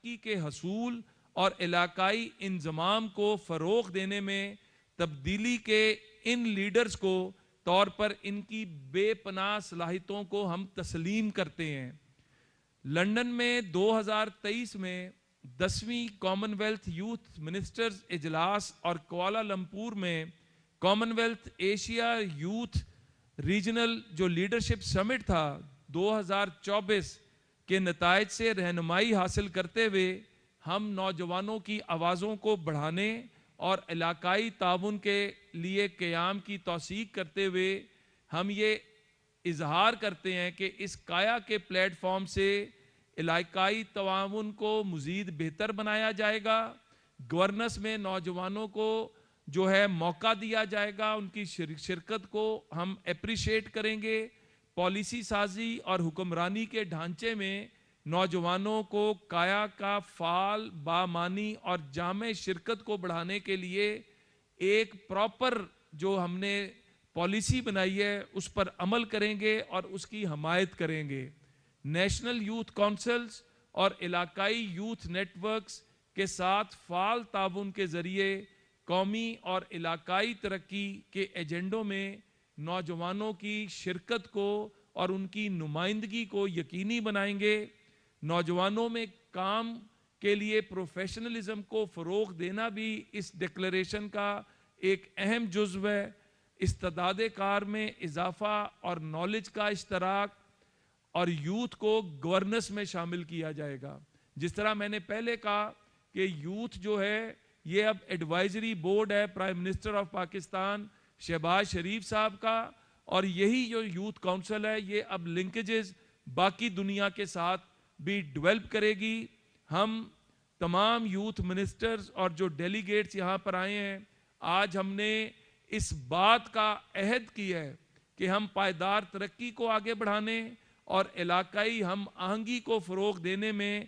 ترقی کے حصول اور علاقائی انضمام کو فروغ دینے میں تبدیلی کے ان لیڈرز کو طور پر ان کی بے پناہ صلاحیتوں کو ہم تسلیم کرتے ہیں۔ لندن میں 2023 میں 10ویں کامن ویلتھ یوتھ منسٹرز اجلاس اور کوالالمپور میں common wealth Asia youth regional جو لیڈرشپ سمٹ تھا 2024 کے نتائج سے رہنمائی حاصل کرتے ہوئے ہم نوجوانوں کی آوازوں کو بڑھانے اور علاقائی تعاون کے لیے قیام کی توثیق کرتے ہوئے ہم یہ اظہار کرتے ہیں کہ اس کایا کے پلیٹ فارم سے علاقائی تعاون کو مزید بہتر بنایا جائے گا، گورننس میں نوجوانوں کو جو ہے موقع دیا جائے گا، ان کی شرکت کو ہم اپریشیٹ کریں گے، پالیسی سازی اور حکمرانی کے ڈھانچے میں نوجوانوں کو کایا کا فعال، بامانی اور جامع شرکت کو بڑھانے کے لیے ایک پراپر جو ہم نے پالیسی بنائی ہے اس پر عمل کریں گے اور اس کی حمایت کریں گے۔ نیشنل یوتھ کونسلز اور علاقائی یوتھ نیٹ ورکس کے ساتھ فعال تعاون کے ذریعے قومی اور علاقائی ترقی کے ایجنڈوں میں نوجوانوں کی شرکت کو اور ان کی نمائندگی کو یقینی بنائیں گے۔ نوجوانوں میں کام کے لیے پروفیشنلزم کو فروغ دینا بھی اس ڈکلریشن کا ایک اہم جزو ہے۔ استعداد کار میں اضافہ اور نالج کا اشتراک اور یوتھ کو گورننس میں شامل کیا جائے گا۔ جس طرح میں نے پہلے کہا کہ یوتھ جو ہے یہ اب ایڈوائزری بورڈ ہے prime minister of Pakistan Shehbaz Sharif صاحب کا، اور یہی جو یوتھ کونسل ہے یہ اب لنکیجز باقی دنیا کے ساتھ بھی ڈیولپ کرے گی۔ ہم تمام یوتھ منسٹرز اور جو ڈیلیگیٹس یہاں پر آئے ہیں، آج ہم نے اس بات کا عہد کیا ہے کہ ہم پائیدار ترقی کو آگے بڑھانے اور علاقائی ہم آہنگی کو فروغ دینے میں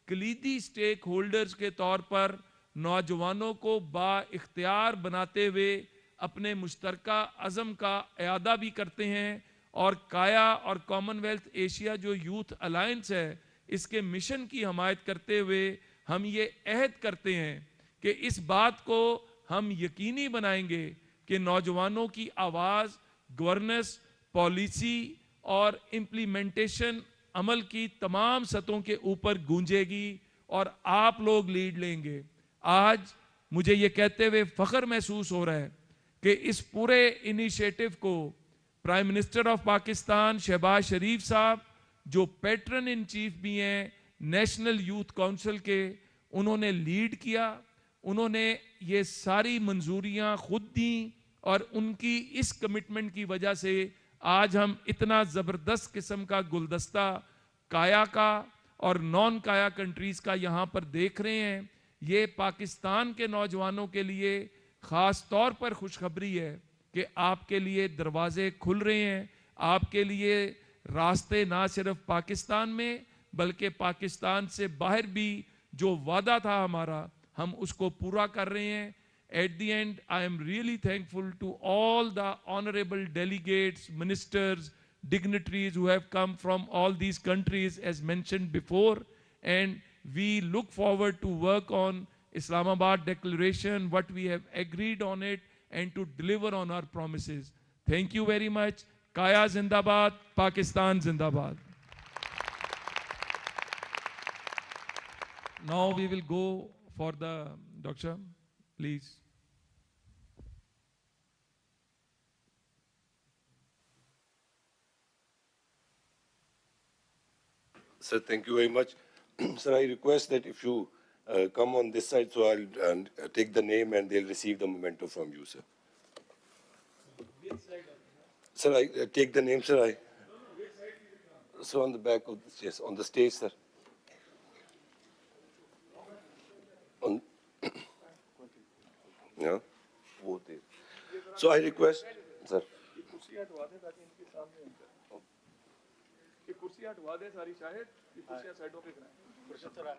کلیدی سٹیک ہولڈرز کے طور پر نوجوانوں کو با اختیار بناتے ہوئے اپنے مشترکہ عزم کا اعادہ بھی کرتے ہیں، اور کایا اور کامن ویلتھ ایشیا جو یوتھ الائنس ہے اس کے مشن کی حمایت کرتے ہوئے ہم یہ عہد کرتے ہیں کہ اس بات کو ہم یقینی بنائیں گے کہ نوجوانوں کی آواز گورننس، پالیسی اور امپلیمنٹیشن عمل کی تمام سطحوں کے اوپر گونجے گی اور آپ لوگ لیڈ لیں گے۔ آج مجھے یہ کہتے ہوئے فخر محسوس ہو رہا ہے کہ اس پورے انیشیٹو کو prime minister of Pakistan Shehbaz Sharif صاحب جو پیٹرن ان چیف بھی ہیں نیشنل یوتھ کونسل کے، انہوں نے لیڈ کیا، انہوں نے یہ ساری منظوریاں خود دیں، اور ان کی اس کمٹمنٹ کی وجہ سے آج ہم اتنا زبردست قسم کا گلدستہ کایا کا اور نان کایا کنٹریز کا یہاں پر دیکھ رہے ہیں۔ یہ پاکستان کے نوجوانوں کے لیے خاص طور پر خوشخبری ہے کہ آپ کے لیے دروازے کھل رہے ہیں، آپ کے لیے راستے نہ صرف پاکستان میں بلکہ پاکستان سے باہر بھی جو وعدہ تھا ہمارا ہم اس کو پورا کر رہے ہیں۔ At the end, I am really thankful to all the honorable delegates, ministers, dignitaries who have come from all these countries as mentioned before, and we look forward to work on Islamabad Declaration, what we have agreed on it, and to deliver on our promises. Thank you very much. Kaya Zindabad, Pakistan Zindabad. Now we will go for the Dr. Please. Sir, thank you very much. Sir, I request that if you come on this side, so I'll take the name and they'll receive the memento from you, sir. Which side? Sir, I take the name, sir. No, which side? So on the back of the stage, on the stage, sir. On, yeah, both there. So I request, sir. کرسیاں ہٹوا دیں ساری، شاہد یہ کرسیاں سائڈوں پہ کرائیں۔